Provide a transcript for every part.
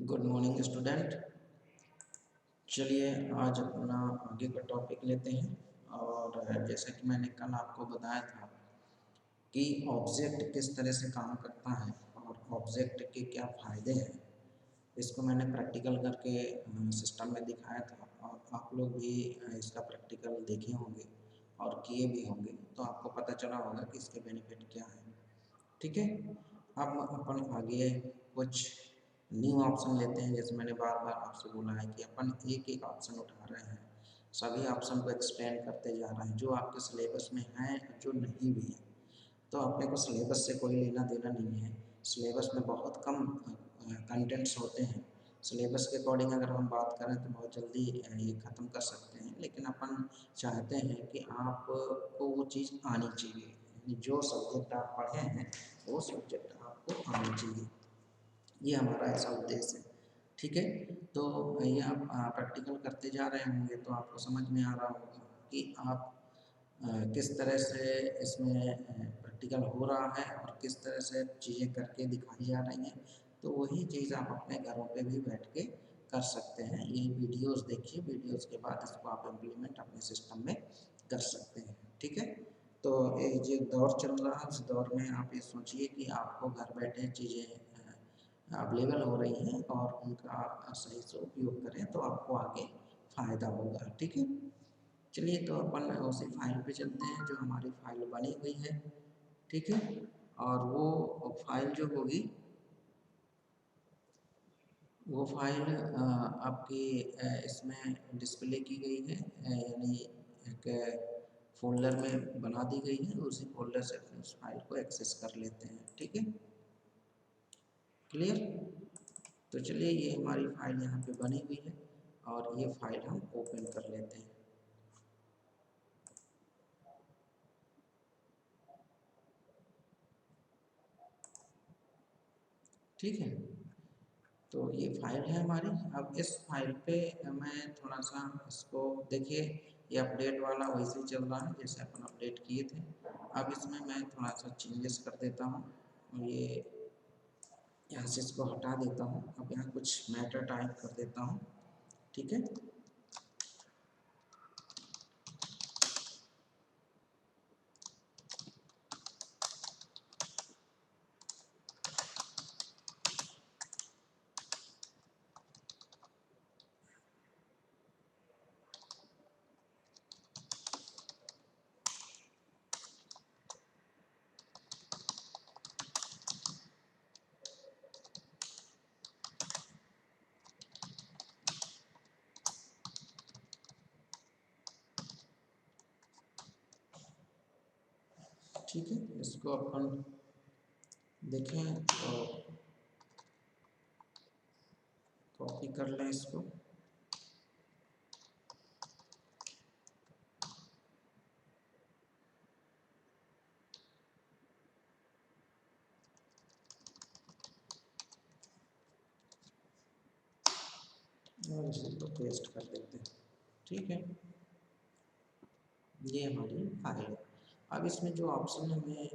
Good morning student. चलिए आज अपना आगे का टॉपिक लेते हैं। और जैसा कि मैंने कल आपको बताया था कि ऑब्जेक्ट किस तरह से काम करता है और ऑब्जेक्ट के क्या फ़ायदे हैं, इसको मैंने प्रैक्टिकल करके सिस्टम में दिखाया था और आप लोग भी इसका प्रैक्टिकल देखे होंगे और किए भी होंगे, तो आपको पता चला होगा कि इसके बेनिफिट क्या हैं। ठीक है, अब अपन आगे कुछ न्यू ऑप्शन लेते हैं। जैसे मैंने बार बार आपसे बोला है कि अपन एक एक ऑप्शन उठा रहे हैं, सभी ऑप्शन को एक्सप्लेन करते जा रहे हैं जो आपके सिलेबस में हैं, जो नहीं भी हैं। तो अपने को सिलेबस से कोई लेना देना नहीं है। सिलेबस में बहुत कम कंटेंट्स होते हैं। सिलेबस के अकॉर्डिंग अगर हम बात करें तो बहुत जल्दी ये ख़त्म कर सकते हैं, लेकिन अपन चाहते हैं कि आपको वो चीज़ आनी चाहिए। जो सब्जेक्ट आप पढ़े हैं वो सब्जेक्ट आपको आना चाहिए, ये हमारा ऐसा उद्देश्य है। ठीक है, तो ये आप प्रैक्टिकल करते जा रहे होंगे तो आपको समझ में आ रहा होगा कि आप किस तरह से इसमें प्रैक्टिकल हो रहा है और किस तरह से चीज़ें करके दिखाई जा रही हैं। तो वही चीज़ आप अपने घरों पे भी बैठ के कर सकते हैं। ये वीडियोस देखिए, वीडियोस के बाद इसको आप इम्प्लीमेंट अपने सिस्टम में कर सकते हैं। ठीक है, तो ये जो दौर चल रहा है उस दौर में आप ये सोचिए कि आपको घर बैठे चीज़ें अवेलेबल हो रही हैं और उनका सही से उपयोग करें तो आपको आगे फ़ायदा होगा। ठीक है, चलिए तो अपन उसी फाइल पे चलते हैं जो हमारी फाइल बनी हुई है। ठीक है, और वो फाइल जो होगी वो फाइल आपकी इसमें डिस्प्ले की गई है, यानी एक फोल्डर में बना दी गई है। उसी फोल्डर से अपने उस फाइल को एक्सेस कर लेते हैं। ठीक है, क्लियर। तो चलिए ये हमारी फाइल यहाँ पे बनी हुई है और ये फाइल हम ओपन कर लेते हैं। ठीक है, तो ये फाइल है हमारी। अब इस फाइल पे मैं थोड़ा सा इसको देखिए, ये अपडेट वाला वैसे ही चल रहा है जैसे अपन अपडेट किए थे। अब इसमें मैं थोड़ा सा चेंजेस कर देता हूँ। ये यहाँ से इसको हटा देता हूँ। अब यहाँ कुछ मैटर टाइप कर देता हूँ। ठीक है, ठीक है, इसको अपन देखें तो कॉपी कर लें इसको। और इसी को पेस्ट कर देते हैं। ठीक है, ये हमारी फाइल है। अब इसमें जो ऑप्शन हमें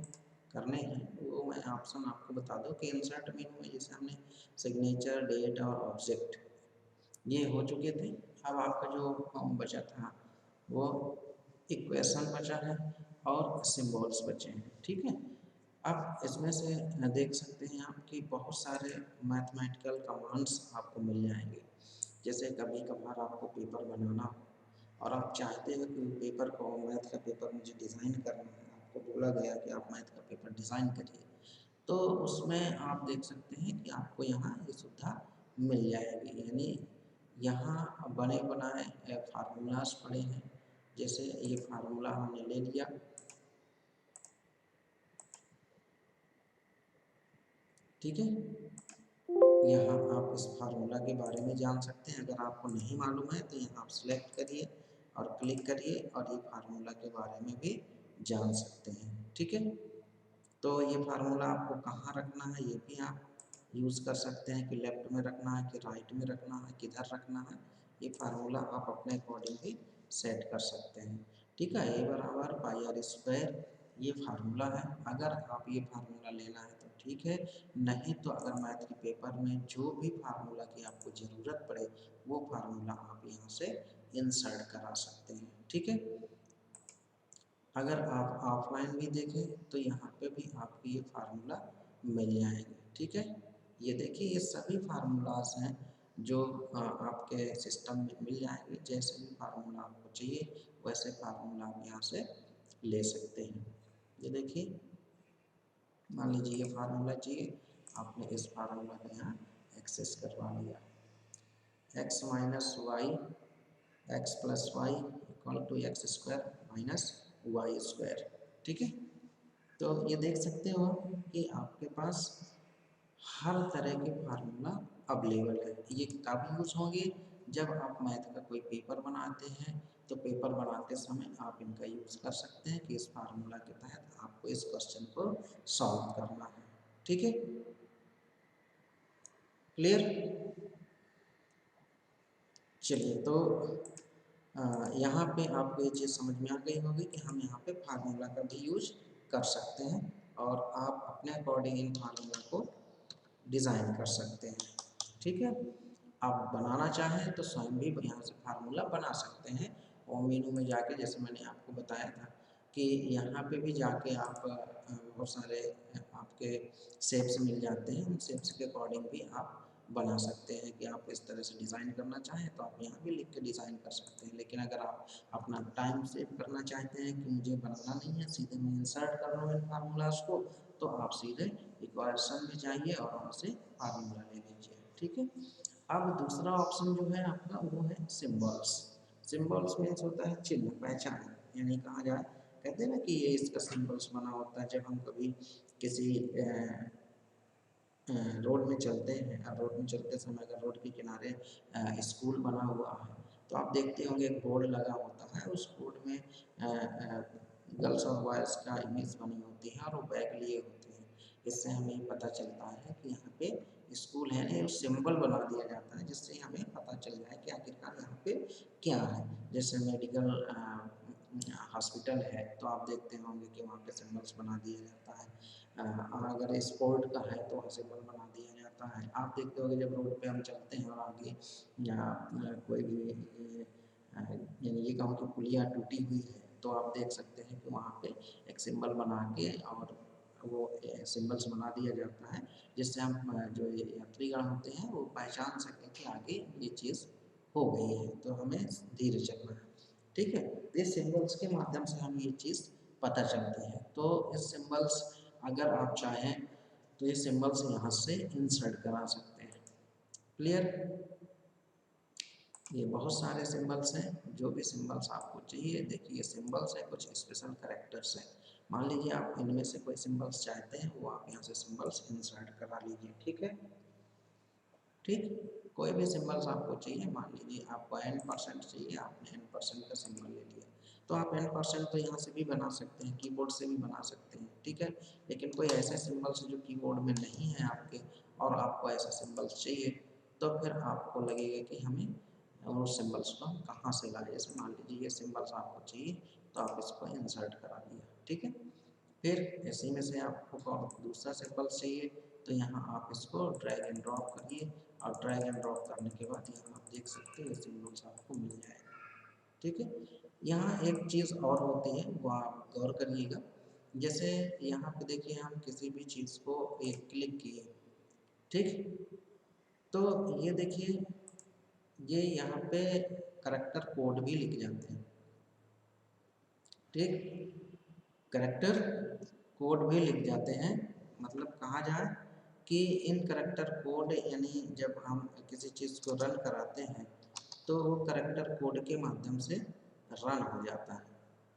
करने हैं वो मैं ऑप्शन आपको बता दूं कि इंसर्ट मेनू में जैसे हमने सिग्नेचर, डेट और ऑब्जेक्ट ये हो चुके थे। अब आपका जो बचा था वो इक्वेशन बचा है और सिंबल्स बचे हैं। ठीक है, अब इसमें से देख सकते हैं आप कि बहुत सारे मैथमेटिकल कमांड्स आपको मिल जाएंगे। जैसे कभी कभार आपको पेपर बनाना हो और आप चाहते हो कि पेपर को, मैथ का पेपर मुझे डिज़ाइन करना है, आपको बोला गया कि आप मैथ का पेपर डिज़ाइन करिए, तो उसमें आप देख सकते हैं कि आपको यहाँ ये सुविधा मिल जाएगी। यानी यहाँ बने बनाए फार्मूलाज पड़े हैं। जैसे ये फार्मूला हमने ले लिया। ठीक है, यहाँ आप इस फार्मूला के बारे में जान सकते हैं। अगर आपको नहीं मालूम है तो यहाँ आप सिलेक्ट करिए और क्लिक करिए और ये फार्मूला के बारे में भी जान सकते हैं। ठीक है, तो ये फार्मूला आपको कहाँ रखना है ये भी आप यूज़ कर सकते हैं कि लेफ्ट में रखना है कि राइट में रखना है, किधर रखना है। ये फार्मूला आप अपने अकॉर्डिंग भी सेट कर सकते हैं। ठीक है, ए बराबर पाई आर स्क्वायर ये फार्मूला है। अगर आप ये फार्मूला लेना है तो ठीक है। नहीं तो अगर मैथ के पेपर में जो भी फार्मूला की आपको ज़रूरत पड़े वो फार्मूला आप यहाँ से इंसर्ट करा सकते हैं, ठीक है। अगर आप ऑफलाइन भी देखें तो यहाँ पे भी आपको ये फार्मूला मिल जाएंगे, ठीक है। ये देखिए ये सभी फार्मूलाज हैं जो आपके सिस्टम में मिल जाएंगे। जैसे भी फार्मूला आपको चाहिए वैसे फार्मूला आप यहाँ से ले सकते हैं। ये देखिए मान लीजिए ये फार्मूला चाहिए, आपने इस फार्मूला को यहाँ एक्सेस करवा लिया। X minus Y X plus Y equal to X square minus Y square, ठीक है। तो ये देख सकते हो कि आपके पास हर तरह के फार्मूला अवेलेबल है। ये कब यूज़ होंगे? जब आप मैथ का कोई पेपर बनाते हैं तो पेपर बनाते समय आप इनका यूज़ कर सकते हैं कि इस फार्मूला के तहत आपको इस क्वेश्चन को सॉल्व करना है, ठीक है। क्लियर? चलिए तो यहाँ पे आपको ये चीज़ समझ में आ गई होगी कि हम यहाँ पे फार्मूला का भी यूज कर सकते हैं और आप अपने अकॉर्डिंग इन फार्मूला को डिज़ाइन कर सकते हैं, ठीक है। आप बनाना चाहें तो स्वयं भी यहाँ से फार्मूला बना सकते हैं और मेनू में जाके, जैसे मैंने आपको बताया था कि यहाँ पे भी जाके आप बहुत सारे आपके शेप्स मिल जाते हैं, उन शेप्स के अकॉर्डिंग भी आप बना सकते हैं कि आप इस तरह से डिज़ाइन करना चाहें तो आप यहाँ भी लिख के डिज़ाइन कर सकते हैं। लेकिन अगर आप अपना टाइम सेव करना चाहते हैं कि मुझे बनाना नहीं है, सीधे मैं इंसर्ट कर रहा हूँ इन फार्मूलाज को, तो आप सीधे इक्वेशन में जाइए और वहाँ से फार्मूला ले लीजिए, ठीक है। अब दूसरा ऑप्शन जो है आपका वो है सिंबल्स। सिंबल्स मीन्स होता है चिन्ह, पहचान, यानी कहा जाए कहते हैं ना कि ये इसका सिंबल्स बना होता है। जब हम कभी किसी रोड में चलते हैं और रोड में चलते समय अगर रोड के किनारे स्कूल बना हुआ है तो आप देखते होंगे एक बोर्ड लगा होता है, उस बोर्ड में गर्ल्स और बॉयज़ का इमेज बनी होती है और वो बैग लिए होते हैं। इससे हमें पता चलता है कि यहाँ पे स्कूल है, ये सिंबल बना दिया जाता है जिससे हमें पता चल जाए कि आखिरकार यहाँ पे क्या है। जैसे मेडिकल हॉस्पिटल है तो आप देखते होंगे कि वहाँ पे सिंबल्स बना दिया जाता है। अगर स्पोर्ट का है तो वहाँ सिंबल बना दिया जाता है। आप देखते होंगे जब रोड पे हम चलते हैं और आगे या कोई भी यानी ये कहूँ कि पुलिया टूटी हुई है तो आप देख सकते हैं कि वहाँ पे एक सिंबल बना के और वो सिंबल्स बना दिया जाता है जिससे हम जो यात्रीगण होते हैं वो पहचान सकें कि आगे ये चीज़ हो गई है तो हमें धीरे चलना है, ठीक है। ये सिंबल्स के माध्यम से हमें ये चीज़ पता चलती है। तो इस सिंबल्स अगर आप चाहें तो ये सिंबल्स यहाँ से इंसर्ट करा सकते हैं। क्लियर? ये बहुत सारे सिंबल्स हैं, जो भी सिंबल्स आपको चाहिए। देखिए ये सिंबल्स है, कुछ स्पेशल कैरेक्टर्स हैं। मान लीजिए आप इनमें से कोई सिंबल्स चाहते हैं वो आप यहाँ से सिंबल्स इंसर्ट करा लीजिए, ठीक है। ठीक, कोई भी सिंबल्स आपको चाहिए, मान लीजिए आपको n% चाहिए, आपने n% का सिंबल ले लिया तो आप n% तो यहाँ से भी बना सकते हैं, कीबोर्ड से भी बना सकते हैं, ठीक है। लेकिन कोई ऐसे सिंबल्स जो कीबोर्ड में नहीं है आपके और आपको ऐसे सिंबल्स चाहिए तो फिर आपको लगेगा कि हमें उस सिंबल्स को हम कहाँ से लाएं। जैसे मान लीजिए ये सिंबल्स आपको चाहिए तो आप इसको इंसर्ट करा दिया, ठीक है। फिर इसी में से आपको दूसरा सिंबल्स चाहिए तो यहाँ आप इसको ड्रैग एंड ड्रॉप करिए और ड्रैग एंड ड्रॉप करने के बाद यहाँ आप देख सकते हैं सिंबल्स आपको मिल जाएगा, ठीक है। यहाँ एक चीज़ और होती है वो आप गौर करिएगा। जैसे यहाँ पे देखिए हम किसी भी चीज़ को एक क्लिक किए, ठीक, तो ये देखिए ये यहाँ पे करैक्टर कोड भी लिख जाते हैं, ठीक, करैक्टर कोड भी लिख जाते हैं। मतलब कहा जाए कि इन करैक्टर कोड यानी जब हम किसी चीज़ को रन कराते हैं तो वो करैक्टर कोड के माध्यम से रन हो जाता है,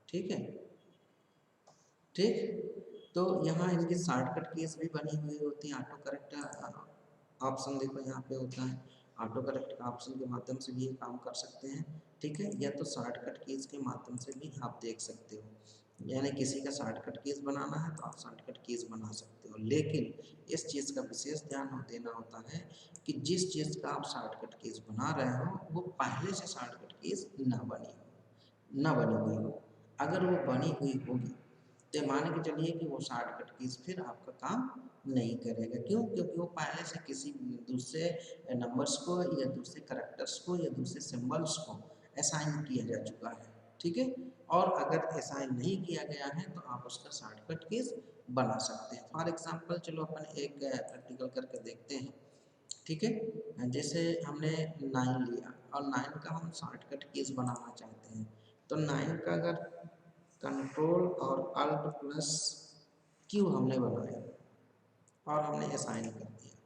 ठीक है। ठीक, तो यहाँ इनकी शॉर्टकट कीज भी बनी हुई होती है। ऑटो करेक्ट ऑप्शन देखो यहाँ पे होता है, ऑटो करेक्ट का ऑप्शन के माध्यम से भी ये काम कर सकते हैं, ठीक है। या तो शॉर्टकट कीज के माध्यम से भी आप देख सकते हो, यानी किसी का शॉर्टकट कीज बनाना है तो आप शॉर्टकट कीज बना सकते हो। लेकिन इस चीज़ का विशेष ध्यान देना होता है कि जिस चीज़ का आप शॉर्टकट कीज बना रहे हो वो पहले से शॉर्टकट कीज ना बनी हुई हो। अगर वो बनी हुई होगी तो मान के चलिए कि वो शॉर्टकट कीज फिर आपका काम नहीं करेगा। क्यों? क्योंकि वो पहले से किसी दूसरे नंबर्स को या दूसरे करैक्टर्स को या दूसरे सिंबल्स को असाइन किया जा चुका है। ठीक है, और अगर असाइन नहीं किया गया है तो आप उसका शॉर्टकट कीज बना सकते हैं। फॉर एग्जांपल चलो अपन एक प्रैक्टिकल करके देखते हैं। ठीक है, जैसे हमने 9 लिया और 9 का हम शॉर्टकट कीज बनाना चाहते हैं, तो 9 का अगर कंट्रोल और अल्ट प्लस क्यू हमने बनाया और हमने असाइन कर दिया,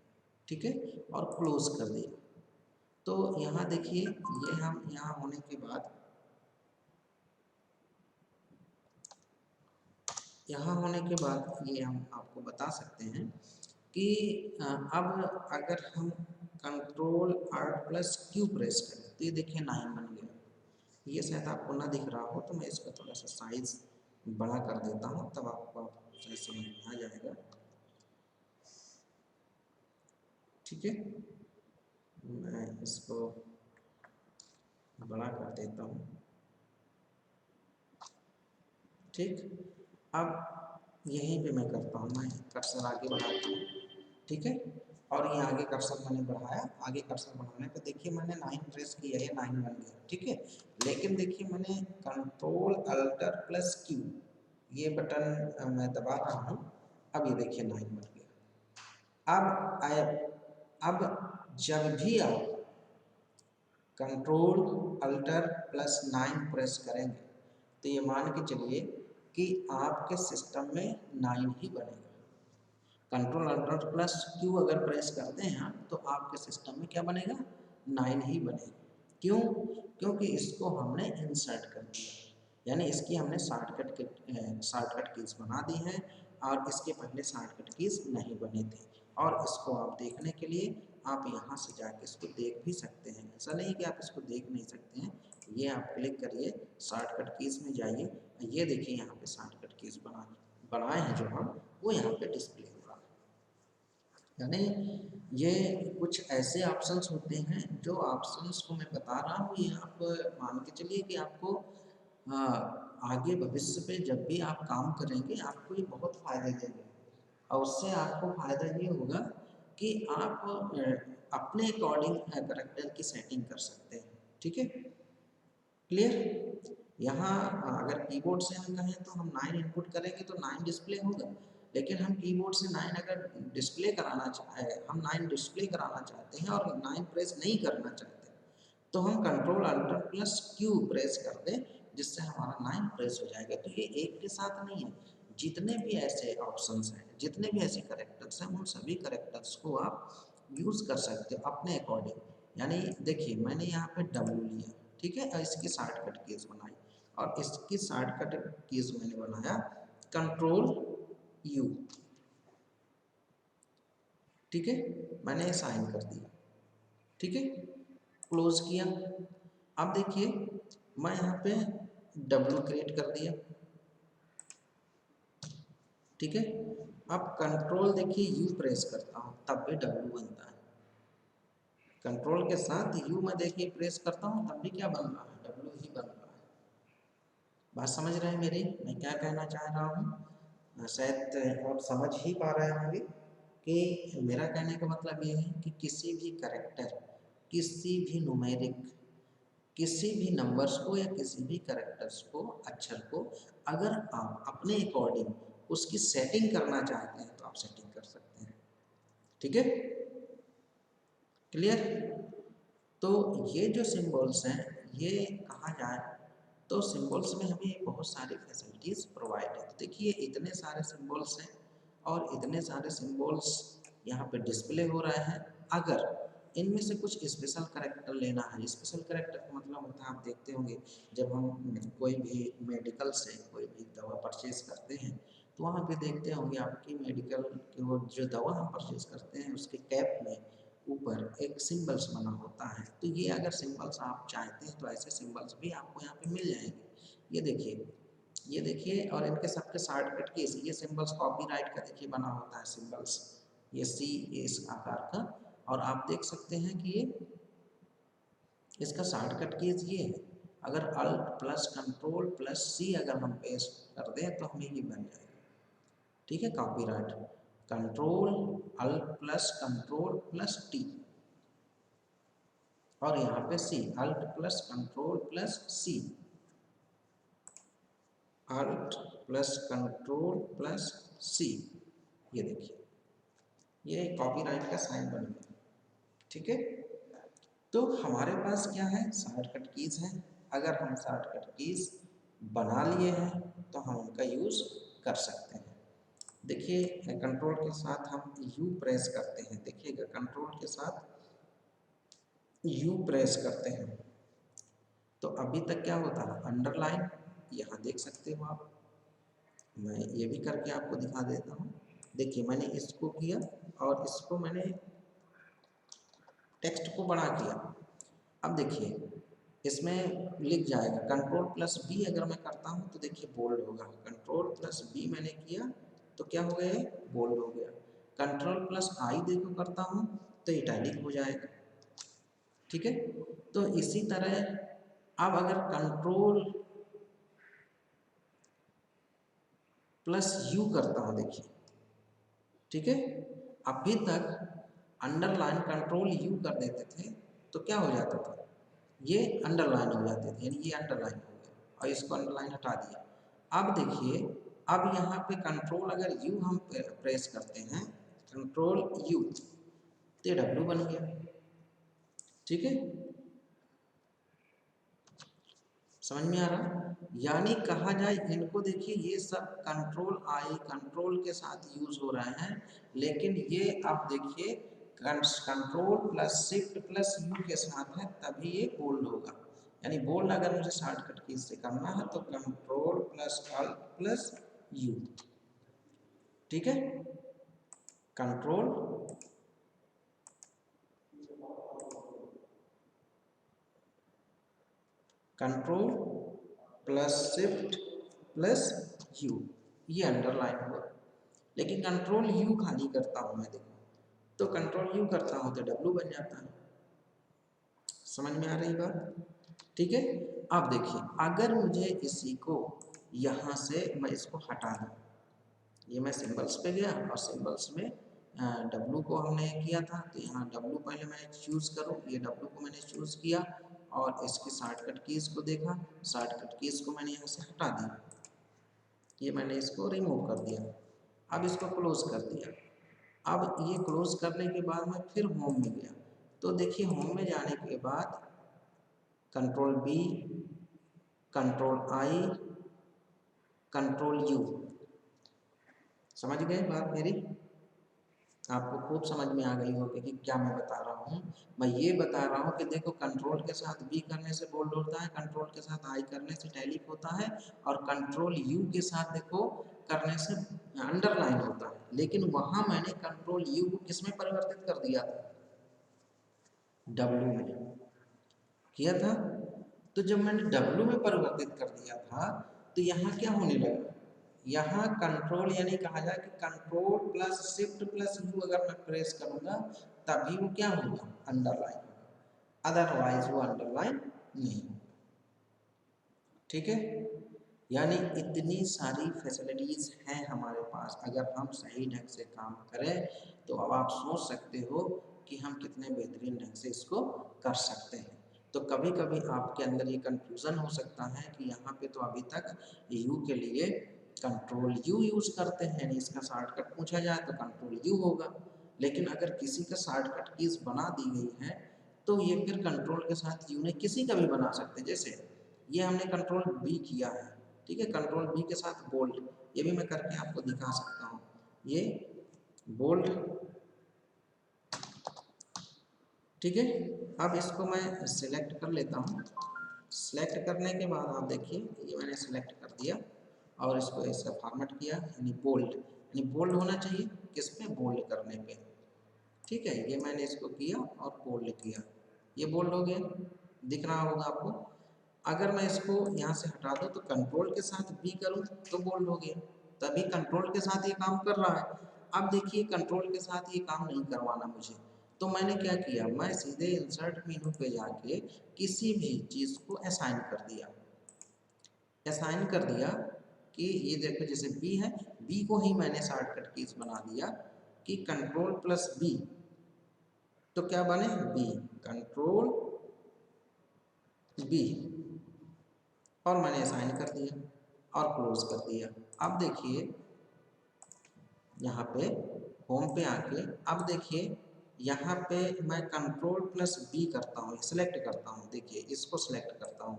ठीक है, और क्लोज कर दिया, तो यहाँ देखिए ये हम यहाँ होने के बाद ये हम आपको बता सकते हैं कि अब अगर हम control art plus Q press करें तो ये देखिए 9 बन गया। ये शायद आपको ना दिख रहा हो तो मैं इसका थोड़ा सा साइज बड़ा कर देता हूँ, तब आपको सही समझ में आ जाएगा। ठीक है, मैं इसको बड़ा कर देता हूँ। ठीक, अब यहीं पे मैं करता हूँ, मैं कर्सर आगे बढ़ाता हूँ। ठीक है, और ये आगे कर्सर मैंने बढ़ाया, आगे कर्सर बढ़ाने पे देखिए मैंने 9 प्रेस किया, ये 9 बन गया। ठीक है, लेकिन देखिए मैंने कंट्रोल अल्टर प्लस क्यू ये बटन मैं दबा रहा हूँ, अब ये देखिए 9 बन गया। अब जब भी आप कंट्रोल अल्टर प्लस 9 प्रेस करेंगे तो ये मान के चलिए कि आपके सिस्टम में 9 ही बनेगा। कंट्रोल अल्टर प्लस क्यू अगर प्रेस करते हैं आप तो आपके सिस्टम में क्या बनेगा? 9 ही बनेगा। क्यों? क्योंकि इसको हमने इंसर्ट कर दिया, यानी इसकी हमने शॉर्टकट कीज बना दी है और इसके पहले शॉर्टकट कीज नहीं बने थे। और इसको आप देखने के लिए आप यहाँ से जाके इसको देख भी सकते हैं, ऐसा नहीं कि आप इसको देख नहीं सकते हैं। ये आप क्लिक करिए, शॉर्टकट कीज में जाइए, ये देखिए यहाँ पे शॉर्टकट कीज बनाए हैं जो हम, वो यहाँ पे डिस्प्ले हो रहा है। यानी ये कुछ ऐसे ऑप्शंस होते हैं जो ऑप्शंस को मैं बता रहा हूँ, ये आप मान के चलिए कि आपको आगे भविष्य पे जब भी आप काम करेंगे आपको ये बहुत फ़ायदे देंगे। और उससे आपको फ़ायदा ये होगा कि आप अपने अकॉर्डिंग करेक्टर की सेटिंग कर सकते हैं। ठीक है, क्लियर? यहाँ अगर कीबोर्ड से हम कहें तो हम 9 इनपुट करेंगे तो 9 डिस्प्ले होगा, लेकिन हम कीबोर्ड से 9 अगर डिस्प्ले कराना हम 9 डिस्प्ले कराना चाहते हैं और 9 प्रेस नहीं करना चाहते तो हम control alter plus Q press कर दें, जिससे हमारा 9 प्रेस हो जाएगा। तो ये एक के साथ नहीं है, जितने भी ऐसे ऑप्शंस हैं, जितने भी ऐसे करेक्टर्स हैं, उन सभी करेक्टर्स को आप यूज़ कर सकते हो अपने अकॉर्डिंग। यानी देखिए मैंने यहाँ पे डब्ल्यू लिया, ठीक है, और इसकी शॉर्टकट कीज बनाई, और इसकी शॉर्टकट कीज मैंने बनाया कंट्रोल यू। ठीक है, मैंने साइन कर दिया। ठीक है, क्लोज किया। अब देखिए मैं यहाँ पे डब्ल्यू क्रिएट कर दिया। ठीक है, अब कंट्रोल देखिए यू प्रेस करता हूँ तब भी डब्ल्यू बनता है। कंट्रोल के साथ यू में देखिए प्रेस करता हूँ तब भी क्या बन रहा है? डब्ल्यू ही बन रहा है। बात समझ रहे हैं मेरी, मैं क्या कहना चाह रहा हूँ? शायद आप समझ ही पा रहे होंगे कि मेरा कहने का मतलब ये है कि किसी भी करेक्टर, किसी भी न्यूमेरिक, किसी भी नंबर्स को या किसी भी करेक्टर्स को, अक्षर को अगर आप अपने अकॉर्डिंग उसकी सेटिंग करना चाहते हैं तो आप सेटिंग कर सकते हैं। ठीक है, क्लियर? तो ये जो सिंबल्स हैं, ये कहा जाए तो सिंबल्स में हमें बहुत सारी फैसिलिटीज़ प्रोवाइड है। तो देखिए इतने सारे सिंबल्स हैं और इतने सारे सिंबल्स यहाँ पे डिस्प्ले हो रहे हैं। अगर इनमें से कुछ स्पेशल कैरेक्टर लेना है, स्पेशल कैरेक्टर का मतलब होता है, आप देखते होंगे जब हम कोई भी मेडिकल से कोई भी दवा परचेज करते हैं तो वहाँ पे देखते होंगे आपकी मेडिकल की वो जो दवा हम परचेज करते हैं उसके कैप में ऊपर एक सिंबल्स बना होता है। तो ये अगर सिंबल्स आप चाहते हैं तो ऐसे सिंबल्स भी आपको यहाँ पे मिल जाएंगे। ये देखिए और इनके सबके शॉर्टकट कीज, ये सिंबल्स कॉपीराइट का देखिए बना होता है सिंबल्स, ये सी इस आकार का, और आप देख सकते हैं कि ये इसका शॉर्टकट कीज ये है। अगर अल्ट प्लस कंट्रोल प्लस सी अगर हम पेस्ट कर दें तो हमें ये बन जाएगा। ठीक है, copyright. Control alt plus control plus T, और यहाँ पे C, alt plus control plus C, alt plus control plus C. ये देखिए, ये कॉपीराइट का साइन बन गया। ठीक है, तो हमारे पास क्या है, शॉर्टकट कीज है। अगर हम शॉर्टकट कीज बना लिए हैं तो हम उनका यूज कर सकते हैं। देखिए, कंट्रोल के साथ हम यू प्रेस करते हैं, देखिएगा कंट्रोल के साथ यू प्रेस करते हैं तो अभी तक क्या होता है, अंडरलाइन, यहाँ देख सकते हो आप। मैं ये भी करके आपको दिखा देता हूँ। देखिए, मैंने इसको किया और इसको मैंने टेक्स्ट को बड़ा किया। अब देखिए, इसमें लिख जाएगा कंट्रोल प्लस बी, अगर मैं करता हूँ तो देखिए बोल्ड होगा। कंट्रोल प्लस बी मैंने किया तो क्या हो गया, बोल्ड हो गया। कंट्रोल प्लस आई देखो करता हूँ तो इटैलिक हो जाएगा। ठीक है, तो इसी तरह अब अगर कंट्रोल प्लस यू करता हूँ, देखिए, ठीक है, अभी तक अंडरलाइन कंट्रोल यू कर देते थे तो क्या हो जाता था, ये अंडरलाइन हो जाते थे, यानी ये अंडरलाइन हो गया और इसको अंडरलाइन हटा दिया। अब देखिए, अब यहाँ पे कंट्रोल अगर यू हम प्रेस करते हैं, कंट्रोल यू, तो डब्ल्यू बन गया। ठीक है, समझ में आ रहा, यानी कहा जाए इनको, देखिए ये सब कंट्रोल आई कंट्रोल के साथ यूज हो रहे हैं, लेकिन ये आप देखिए control plus shift plus you के साथ है, तभी ये बोल्ड होगा। यानी बोल्ड अगर मुझे शॉर्टकट की से करना है तो control plus alt plus U. ठीक है, control control plus shift plus U, ये अंडरलाइन हुआ। लेकिन कंट्रोल यू खाली करता हूँ मैं, देखो, तो कंट्रोल यू करता हूँ तो डब्ल्यू बन जाता है। समझ में आ रही बात? ठीक है, अब देखिए, अगर मुझे इसी को यहाँ से मैं इसको हटा दूँ, ये मैं सिंबल्स पे गया और सिंबल्स में डब्ल्यू को हमने किया था, तो यहाँ डब्ल्यू पहले मैं चूज़ करूँ, ये डब्ल्यू को मैंने चूज़ किया और इसकी शॉर्टकट कीज़ को देखा, शॉर्टकट कीज़ को मैंने यहाँ से हटा दिया, ये मैंने इसको रिमूव कर दिया। अब इसको क्लोज कर दिया। अब ये क्लोज करने के बाद मैं फिर होम में गया, तो देखिए होम में जाने के बाद control B, control I, control U, समझ गए बात मेरी? आपको खूब समझ में आ गई होगी कि क्या मैं बता रहा हूँ। मैं ये बता रहा हूँ कि देखो, कंट्रोल के साथ बी करने से बोल्ड होता है, कंट्रोल के साथ आई करने से टैलिक होता है, और कंट्रोल यू के साथ देखो करने से अंडरलाइन होता है। लेकिन वहाँ मैंने कंट्रोल यू को किस में परिवर्तित कर दिया था, डब्ल्यू में किया था। तो जब मैंने डब्ल्यू में परिवर्तित कर दिया था तो यहाँ क्या होने लगा, यहाँ कंट्रोल, यानी कहा जाए कि control plus shift plus you अगर मैं प्रेस करूँगा तभी वो क्या होगा, अंडरलाइन, अदरवाइज वो अंडरलाइन नहीं होगा। ठीक है, यानी इतनी सारी फैसिलिटीज़ हैं हमारे पास, अगर हम सही ढंग से काम करें तो अब आप सोच सकते हो कि हम कितने बेहतरीन ढंग से इसको कर सकते हैं। तो कभी कभी आपके अंदर ये कंफ्यूज़न हो सकता है कि यहाँ पे तो अभी तक यू के लिए कंट्रोल यू यूज़ करते हैं, इसका शॉर्टकट पूछा जाए तो कंट्रोल यू होगा। लेकिन अगर किसी का शॉर्टकट कीज़ बना दी गई है तो ये फिर कंट्रोल के साथ यू ने किसी का भी बना सकते हैं। जैसे ये हमने कंट्रोल बी किया है, ठीक है, कंट्रोल बी के साथ बोल्ड, ये भी मैं करके आपको दिखा सकता हूँ। ये बोल्ड, ठीक है। अब इसको मैं सिलेक्ट कर लेता हूँ। सिलेक्ट करने के बाद आप देखिए, ये मैंने सिलेक्ट कर दिया और इसको ऐसा फॉर्मेट किया, यानी बोल्ड, यानी बोल्ड होना चाहिए किस पे, बोल्ड करने पे। ठीक है, ये मैंने इसको किया और बोल्ड किया, ये बोल्ड हो गया, दिख रहा होगा आपको। अगर मैं इसको यहाँ से हटा दूँ तो कंट्रोल के साथ बी करूँ तो बोल्ड हो गया, तभी कंट्रोल के साथ ये काम कर रहा है। अब देखिए, कंट्रोल के साथ ये काम नहीं करवाना मुझे, तो मैंने क्या किया, मैं सीधे इंसर्ट मेनू पे जाके किसी भी चीज़ को असाइन कर दिया। असाइन कर दिया कि ये देखो, जैसे बी है, बी को ही मैंने शॉर्टकट कीज बना दिया कि कंट्रोल प्लस बी तो क्या बने बी, कंट्रोल बी, और मैंने असाइन कर दिया और क्लोज कर दिया। अब देखिए यहाँ पे होम पे आके अब देखिए यहाँ पे मैं कंट्रोल प्लस बी करता हूँ, सेलेक्ट करता हूँ, देखिए इसको सेलेक्ट करता हूँ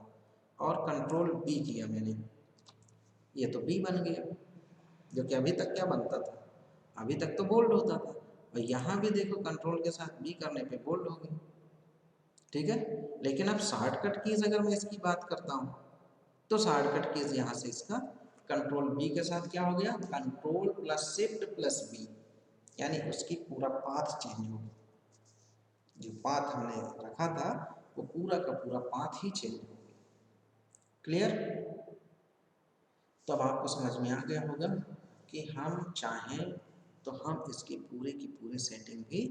और कंट्रोल बी किया मैंने, ये तो बी बन गया, जो कि अभी तक क्या बनता था, अभी तक तो बोल्ड होता था, और यहाँ भी देखो कंट्रोल के साथ बी करने पे बोल्ड हो गई। ठीक है, लेकिन अब शॉर्टकट कीज अगर मैं इसकी बात करता हूँ तो शॉर्टकट कीज यहाँ से इसका कंट्रोल बी के साथ क्या हो गया, control plus shift plus B, यानी उसकी पूरा पाथ चेंज हो गया, जो पाथ हमने रखा था वो पूरा का पूरा पाथ ही चेंज हो गया। क्लियर? तो अब आपको समझ में आ गया होगा कि हम चाहें तो हम इसकी पूरी की पूरी सेटिंग भी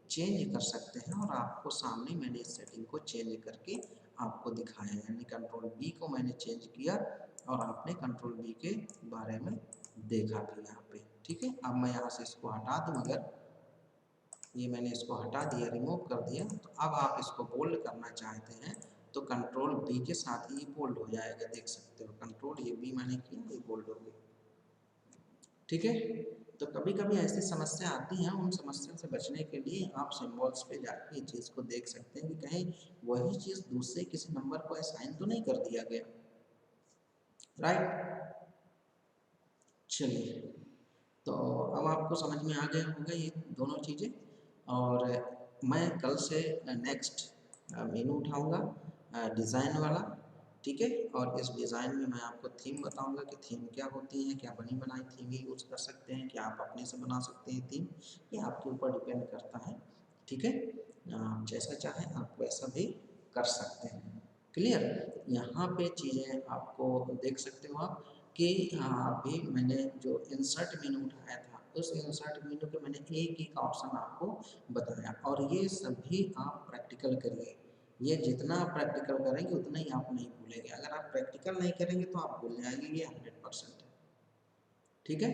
चेंज कर सकते हैं, और आपको सामने मैंने इस सेटिंग को चेंज करके आपको दिखाया, यानी कंट्रोल बी को मैंने चेंज किया और आपने कंट्रोल बी के बारे में देखा भी यहाँ पे। ठीक है, अब मैं यहाँ से इसको हटा दूँ, अगर ये मैंने इसको हटा दिया, रिमूव कर दिया, तो अब आप इसको बोल्ड करना चाहते हैं तो कंट्रोल बी के साथ ही बोल्ड हो जाएगा, देख सकते हो, कंट्रोल ये बी मैंने किया, ये बोल्ड हो गया। ठीक है, तो कभी कभी ऐसी समस्या आती है, उन समस्या से बचने के लिए आप सिंबल्स पे जाके इस चीज़ को देख सकते हैं कि कहीं वही चीज़ दूसरे किसी नंबर को असाइन तो नहीं कर दिया गया। राइट, चलिए, तो अब आपको समझ में आ गया होगा ये दोनों चीज़ें, और मैं कल से नेक्स्ट मेनू उठाऊंगा डिज़ाइन वाला। ठीक है, और इस डिज़ाइन में मैं आपको थीम बताऊंगा कि थीम क्या होती है, क्या बनी बनाई थीम ही यूज़ कर सकते हैं, क्या आप अपने से बना सकते हैं थीम, ये आपके ऊपर डिपेंड करता है। ठीक है, आप जैसा चाहें आप वैसा भी कर सकते हैं। क्लियर? यहाँ पे चीज़ें आपको देख सकते हो आप कि अभी मैंने जो इंसर्ट मेनू उठाया था, उस इंसर्ट मेनू के मैंने एक एक ऑप्शन आपको बताया, और ये सभी आप प्रैक्टिकल करिए, ये जितना आप प्रैक्टिकल करेंगे उतना ही आप नहीं भूलेंगे, अगर आप प्रैक्टिकल नहीं करेंगे तो आप भूल जाएंगे, ये 100% है। ठीक है,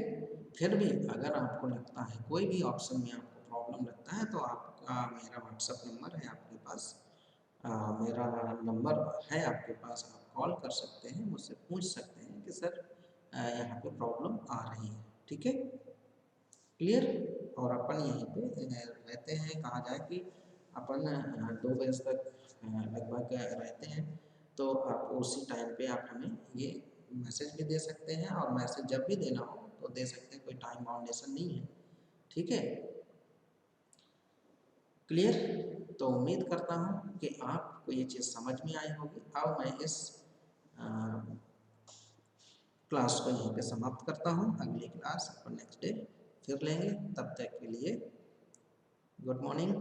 फिर भी अगर आपको लगता है कोई भी ऑप्शन में आपको प्रॉब्लम लगता है तो आपका मेरा व्हाट्सअप नंबर है आपके पास, मेरा नंबर है आपके पास, आप कॉल कर सकते हैं, मुझसे पूछ सकते हैं कि सर यहाँ पे प्रॉब्लम आ रही है। ठीक है, क्लियर? और अपन यहीं पे रहते हैं, कहा जाए कि अपन 2 बजे तक लगभग रहते हैं, तो आप उसी टाइम पे आप हमें ये मैसेज भी दे सकते हैं, और मैसेज जब भी देना हो तो दे सकते हैं, कोई टाइम बाउंडेशन नहीं है। ठीक है, क्लियर? तो उम्मीद करता हूँ कि आपको ये चीज़ समझ में आई होगी। अब मैं इस क्लास को यहीं पे समाप्त करता हूँ, अगली क्लास अपन नेक्स्ट डे फिर लेंगे, तब तक के लिए गुड मॉर्निंग।